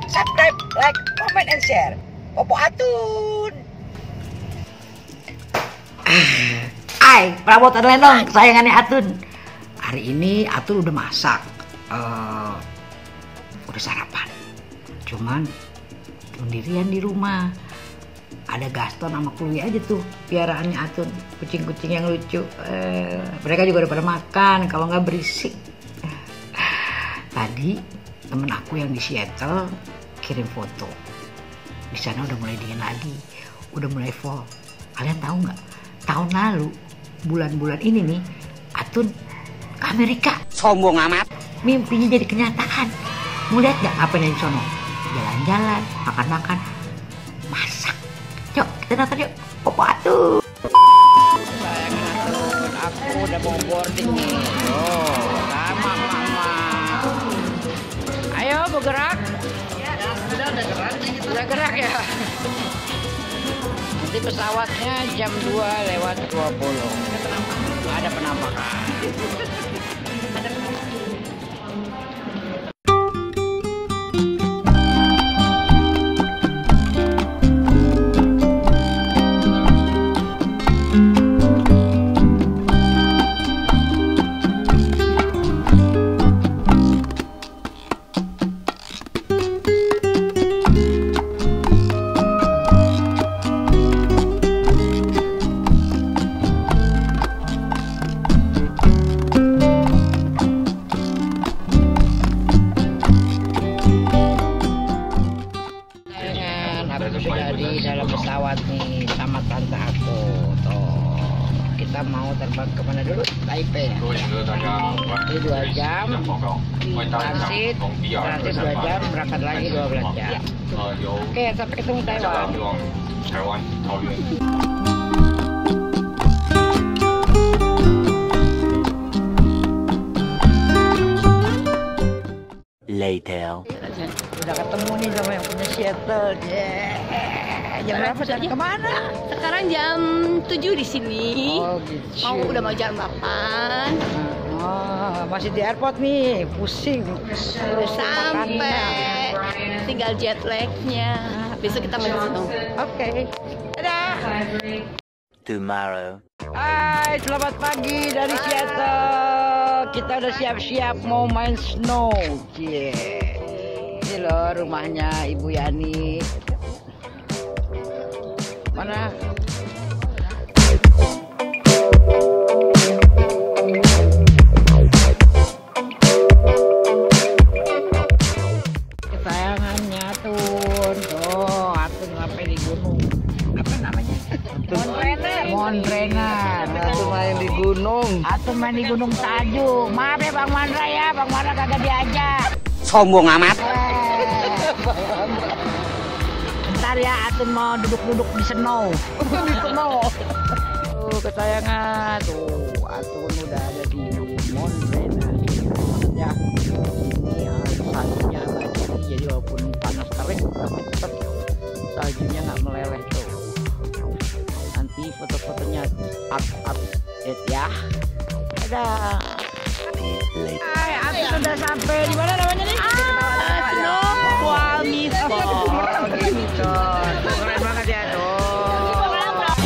subscribe, like, comment, and share. Popo Atun. Hai, perabotan lenong kesayangannya Atun. Hari ini Atun udah masak, udah sarapan. Cuman sendirian di rumah. Ada Gaston sama Chloe aja tuh piaraannya Atun, kucing-kucing yang lucu. Mereka juga udah pada makan, kalau nggak berisik. Tadi temen aku yang di Seattle kirim foto. Di sana udah mulai dingin lagi, udah mulai fall. Kalian tahu nggak? Tahun lalu bulan-bulan ini nih Atun ke Amerika. Sombong amat. Mimpinya jadi kenyataan. Mau lihat nggak apa yang di sono? Jalan-jalan, makan-makan, masak. Yuk kita nonton yuk. Popo Atun. Sayangan Atun, aku udah mau boarding nih. Sama mama. Ayo bergerak. Udah gerak ya. Nanti pesawatnya jam 2:20. Ada penampakan. Aku sudah di dalam pesawat nih sama tante aku. Tuh, kita mau terbang kemana dulu? Taipei. Ini 2 jam. Transit 2 jam, berangkat lagi 12 jam. Oke, sampai ketemu Taiwan. Later. Udah ketemu nih sama yang punya Seattle. Jam berapa tadi? Kemana? Sekarang jam 7 di sini. Oh gitu. Udah mau jam 8. Masih di airport nih, pusing. Udah sampai. Tinggal jet lag-nya. Besok kita mau ketemu. Oke. Dadah. Tomorrow. Hai, selamat pagi dari Seattle. Kita udah siap-siap mau main snow. Ini loh rumahnya Ibu Yani. Mana? Kesayangannya Atun. Tuh, Atun sampai di gunung. Apa namanya? Montrener. Atun main di gunung. Atun main di Gunung Tajuk. Maaf ya Bang Mandra ya, Bang Mandra kagak diajak. Sombong amat. Bentar ya, Atun mau duduk-duduk di snow. Di snow. Tuh kesayangan. Tuh, Atun udah ada di Montrener. Ya, ini saljunya nggak jadi walaupun panas terik, tapi tetap saljunya nggak meleleh tuh. Nanti foto-fotonya update ya. Dadah. Hai, Atun udah sampai di mana namanya nih? Snoqualmie Falls. Keren banget ya tuh.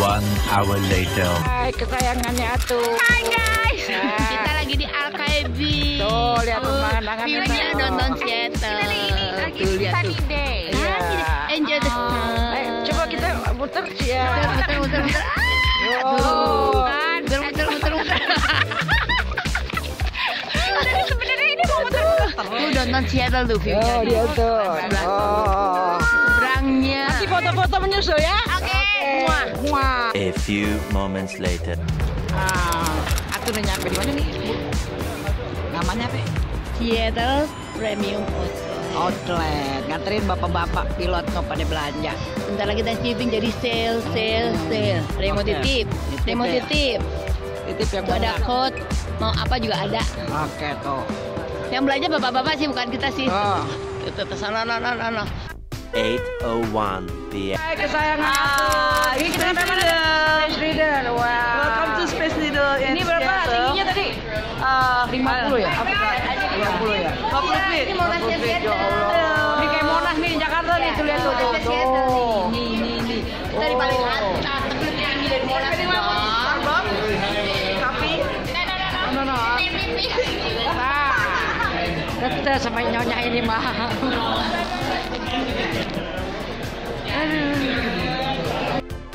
1 hour later. Hai, kesayangannya Atun. Hai guys, kita lagi di Archive. Tuh, lihat pemandangan View-nya nonton Seattle. Tuh, lihat tuh. Iya. Enjoy the sun. Ayo, coba kita muter ya. Muter. Oh. Kan, muter. Sebenarnya ini mau muter. Tuh nonton Seattle tuh view-nya. Oh, dia tuh. Oh. Seberangnya. Nanti foto-foto menyusul ya. Oke. Muah. A few moments later. Atun udah nyampe di mana nih? Namanya apa? Seattle Premium Outlet. Nganterin bapak-bapak pilot mau pada belanja. Bentar lagi Thanksgiving jadi sale. Ada yang mau Oke. titip. Ada yang mau Titip ya? titip. Titip yang Tuh ada mana? code. Mau apa juga ada. Oke tuh. Yang belanja bapak-bapak sih, bukan kita sih. Oh. Tuh, sana. 8:01 p.m. Hai kesayangan Atun. Ini kita sampai mana? Space Needle. Wow. Welcome to Space Needle. Ini berapa tingginya tadi? 50 ya? 50 ya? 50 feet. Ini mau nasi Ya Allah. Ini kayak Monas nih nih, tuh lihat tuh. Nih. Kita di paling atas, lebih tinggi dari Monas. Tapi No. Nah, kita sama nyonya ini mah.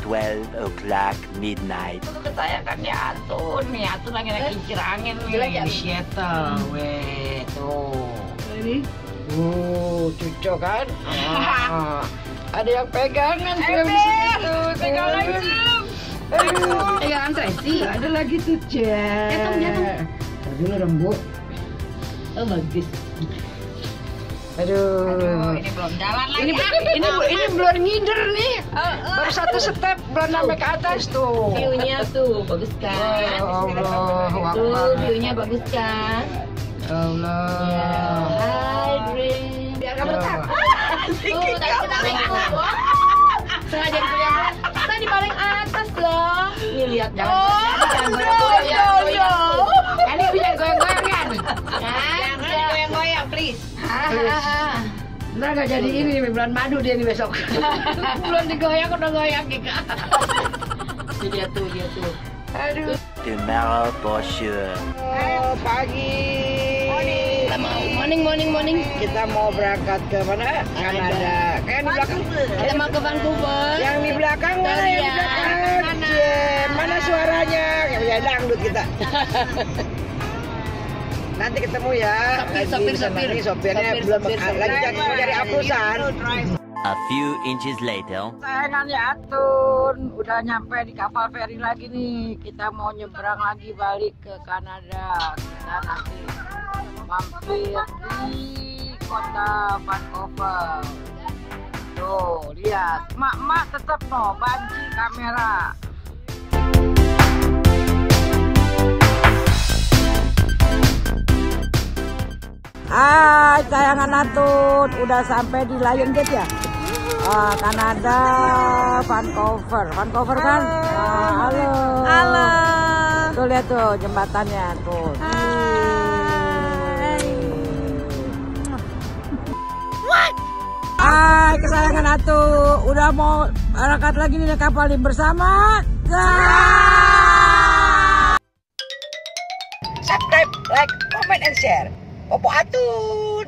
12 o'clock midnight. Kesayangannya Atun nih, Atun lagi kincir angin nih di Seattle, weh tuh. ini Cucok kan? Ada yang pegangan tuh di situ, pegangan Jum. Pegangan Tracy. Ada lagi tuh Cek. Jatuh. Dulu rembut. Oh bagus. Aduh. Ini belum jalan lagi. Ini belum ngider nih. Baru satu step belum sampai ke atas tuh. View-nya tuh bagus kan? Ya Allah, Tuh Akbar. view-nya bagus kan? Allah. Hai Dre. Biar kamu takut. Tuh tadi kita sengaja kita di paling atas loh. Nih lihat jangan goyang. Ini bisa goyang-goyang kan? Jangan goyang-goyang, please. Ntar nggak jadi ini bulan madu dia nih besok. Belum digoyang udah goyang Kika. Dia tuh. Aduh. Tomorrow for sure. Pagi. Morning. Kita mau berangkat ke mana? Kanada. Kayak di belakang. Kita mau ke Vancouver. Yang di belakang mana? Yang di belakang. Mana? Mana suaranya? Kayak punya dangdut kita. Nanti ketemu ya. Sopirnya belum lagi cari apusan. A few inches later. Sayangannya Atun udah nyampe di kapal feri lagi nih. Kita mau nyebrang lagi balik ke Kanada. Kita nanti mampir di kota Vancouver. Tuh lihat, mak tetap no banci kamera. Hai sayangan Atun, udah sampai di Lion Gate ya? Kanada, Vancouver kan? Halo. Tuh lihat tuh jembatannya tuh. Hai kesayangan Atun, udah mau berangkat lagi nih kapal ini bersama. Subscribe, like, comment, and share. Popo Atun.